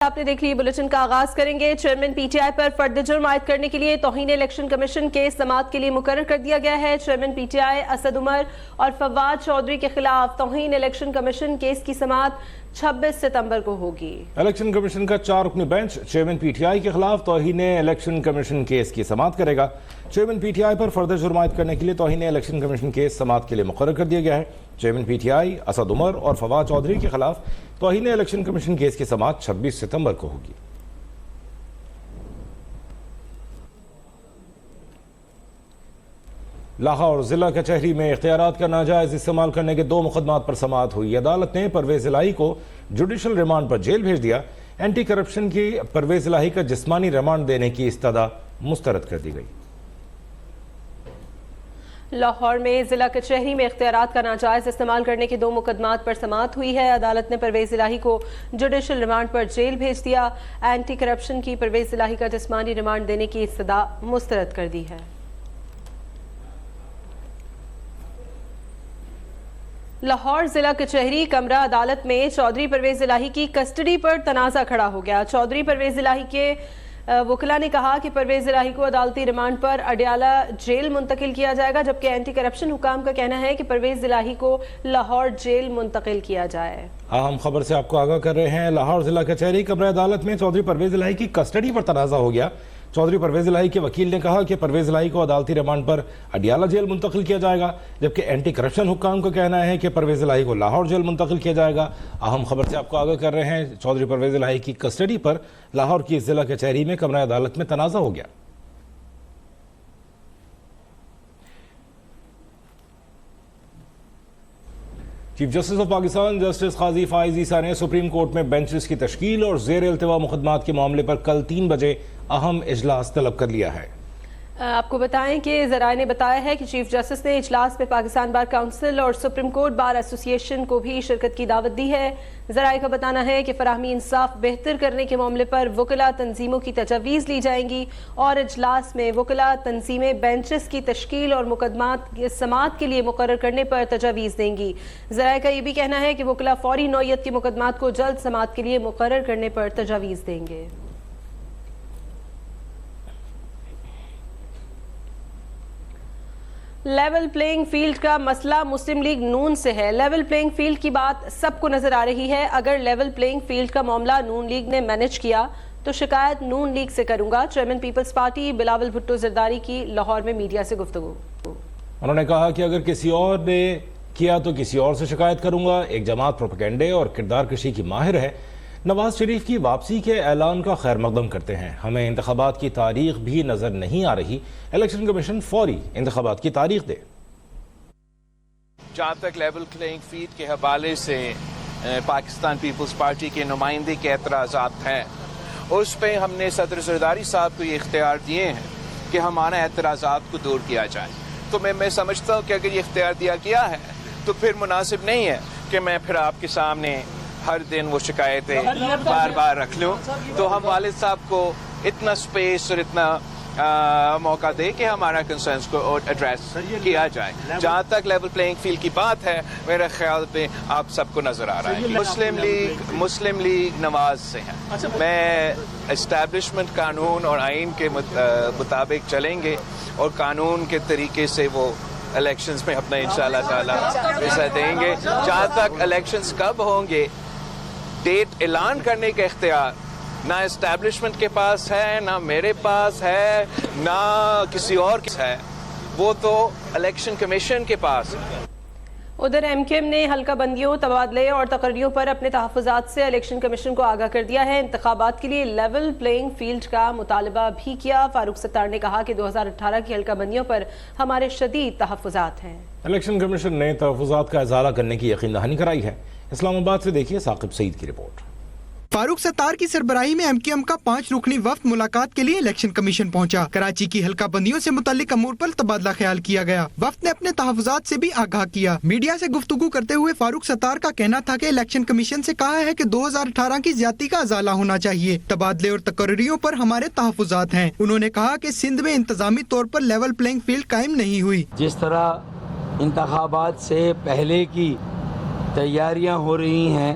آپ نے دیکھ لی بلیٹن کا آغاز کریں گے۔ چیئرمین پی ٹی آئی پر فرد جرم عائد کرنے کے لیے توہین الیکشن کمیشن کیس سماعت کے لیے مقرر کر دیا گیا ہے۔ Chairman P T I Asad Umar اور فواد چودھری کے خلاف توہین الیکشن کمیشن کیس کی سماعت 26 ستمبر کو ہوگی۔ الیکشن کمیشن کا 4 رکنی bench chairman P T I کے خلاف توہین الیکشن کمیشن کیس کی سماعت کرے گا۔ چیئرمین پی ٹی آئی پر فرد جرم عائد کرنے کے لیے توہین الیکشن کمیشن کیس سماعت کے لیے مقرر کر دیا گیا ہے۔ Chairman P T I Asad Umar اور فواد چودھری کے خلاف توہین الیکشن کمیشن کیس کی سماعت 26 ستمبر کو ہوگی۔ لاہور ضلع کچہری میں اختیارات کا ناجائز استعمال کرنے کے 2 مقدمات پر سماعت ہوئی۔ عدالت نے پرویز الہی کو جوڈیشل ریمانڈ پر جیل بھیج دیا۔ اینٹی کرپشن کی پرویز الہی کا جسمانی ریمانڈ دینے کی استدعا مسترد کر دی گئی۔ لاہور میں ضلع کچہری میں اختیارات کا ناجائز استعمال کرنے کے 2 مقدمات پر سماعت ہوئی ہے۔ عدالت نے پرویز الہی کو جوڈیشل ریمانڈ پر جیل بھیج دیا۔ اینٹی کرپشن کی پرویز الہی کا جسمانی ریمانڈ دینے کی استدعا مسترد کر دی ہے۔ لاہور ضلع کچہری کمرہ عدالت میں چودھری پرویز الہی کی کسٹڈی پر تنازع کھڑا ہو گیا۔ چودھری پرویز الہی کے وکلاء نے کہا کہ پرویز الہی کو عدالتی ریمانڈ پر اڈیالہ جیل منتقل کیا جائے گا، جبکہ اینٹی کرپشن حکام کا کہنا ہے کہ پرویز الہی کو لاہور جیل منتقل کیا جائے۔ اہم خبر سے آپ کو آگاہ کر رہے ہیں۔ لاہور ضلع کچہری کمرہ عدالت میں چودھری پرویز الہی کی کسٹڈی پر تنازع ہو گیا۔ چودھری پرویز الہی کے وکیل نے کہا کہ پرویز الہی کو عدالتی ریمانڈ پر اڈیالہ جیل منتقل کیا جائے گا، جبکہ اینٹی کرپشن حکام کا کہنا ہے کہ پرویز الہی کو لاہور جیل منتقل کیا جائے گا۔ اہم خبر سے آپ کو آگاہ کر رہے ہیں۔ چودھری پرویز الہی کی کسٹڈی پر لاہور کی ضلع کچہری میں کمرہ عدالت میں تنازع ہو گیا۔ Chief justice of Pakistan justice قاضی فائز عیسیٰ نے سپریم کورٹ میں بینچز کی تشکیل اور زیر التوا مقدمات کے معاملے پر کل 3 بجے اہم اجلاس طلب کر لیا ہے۔ آپ کو بتائیں کہ ذرائع نے بتایا ہے کہ چیف جسٹس نے اجلاس میں پاکستان بار کونسل اور سپریم کورٹ بار ایسوسی ایشن کو بھی شرکت کی دعوت دی ہے۔ ذرائع کا بتانا ہے کہ فراہمی انصاف بہتر کرنے کے معاملے پر وکلاء تنظیموں کی تجاویز لی جائیں گی اور اجلاس میں وکلاء تنظیمیں بینچز کی تشکیل اور مقدمات سماعت کے لیے مقرر کرنے پر تجاویز دیں گی۔ ذرائع کا یہ بھی کہنا ہے کہ وکلاء فوری نوعیت کے مقدمات کو جلد سماعت کے لیے مقرر کرنے پر تجاویز دیں گے۔ لیول پلینگ فیلڈ کا مسئلہ مسلم لیگ نون سے ہے۔ لیول پلینگ فیلڈ کی بات سب کو نظر آ رہی ہے۔ اگر لیول پلینگ فیلڈ کا معاملہ نون لیگ نے مینج کیا تو شکایت نون لیگ سے کروں گا۔ چیئرمین پیپلز پارٹی بلاول بھٹو زرداری کی لاہور میں میڈیا سے گفتگو۔ انہوں نے کہا کہ اگر کسی اور نے کیا تو کسی اور سے شکایت کروں گا۔ ایک جماعت پروپیگنڈے اور کردار کشی کی ماہر ہے۔ نواز شریف کی واپسی کے اعلان کا خیر مقدم کرتے ہیں۔ ہمیں انتخابات کی تاریخ بھی نظر نہیں آ رہی۔ الیکشن کمیشن فوری انتخابات کی تاریخ دے۔ جہاں تک لیول پلینگ فیلڈ کے حوالے سے پاکستان پیپلز پارٹی کے نمائندے کے اعتراضات ہیں، اس پہ ہم نے صدر زرداری صاحب کو یہ اختیار دیے ہیں کہ ہمارے اعتراضات کو دور کیا جائے۔ تو میں سمجھتا ہوں کہ اگر یہ اختیار دیا گیا ہے تو پھر مناسب نہیں ہے کہ میں پھر آپ کے سامنے ہر دن وہ شکایتیں بار بار رکھ لوں۔ تو ہم والد صاحب کو اتنا سپیس اور اتنا موقع دے کہ ہمارا کنسرنس کو ایڈریس کیا جائے۔ جہاں تک لیول پلینگ فیلڈ کی بات ہے، میرے خیال پہ آپ سب کو نظر آ رہا ہے مسلم لیگ نواز سے ہے۔ میں اسٹیبلشمنٹ قانون اور آئین کے مطابق چلیں گے اور قانون کے طریقے سے وہ الیکشنز میں اپنا انشاءاللہ تعالی حصہ دیں گے۔ جہاں تک الیکشنز کب ہوں گے، ڈیٹ اعلان کرنے کا اختیار نہ اسٹیبلشمنٹ کے پاس ہے، نہ میرے پاس ہے، نہ کسی اور کے ہے، وہ تو الیکشن کمیشن کے پاس ہے۔ ادھر ایم کیو ایم نے حلقہ بندیوں، تبادلے اور تقرریوں پر اپنے تحفظات سے الیکشن کمیشن کو آگاہ کر دیا ہے۔ انتخابات کے لیے لیول پلینگ فیلڈ کا مطالبہ بھی کیا۔ فاروق ستار نے کہا کہ 2018 کی حلقہ بندیوں پر ہمارے شدید تحفظات ہیں۔ الیکشن کمیشن نے تحفظات کا ازالہ کرنے کی یقین دہانی کرائی ہے۔ اسلام آباد سے دیکھیے ثاقب سعید کی رپورٹ۔ فاروق ستار کی سربراہی میں ایم کیو ایم کا 5 رکنی وفد ملاقات کے لیے الیکشن کمیشن پہنچا۔ کراچی کی حلقہ بندیوں سے متعلق امور پر تبادلہ خیال کیا گیا۔ وفد نے اپنے تحفظات سے بھی آگاہ کیا۔ میڈیا سے گفتگو کرتے ہوئے فاروق ستار کا کہنا تھا کہ الیکشن کمیشن سے کہا ہے کہ 2018 کی زیادتی کا ازالہ ہونا چاہیے۔ تبادلے اور تقرریوں پر ہمارے تحفظات ہیں۔ انہوں نے کہا کہ سندھ میں انتظامی طور پر لیول پلینگ فیلڈ قائم نہیں ہوئی۔ جس طرح انتخابات سے پہلے کی تیاریاں ہو رہی ہیں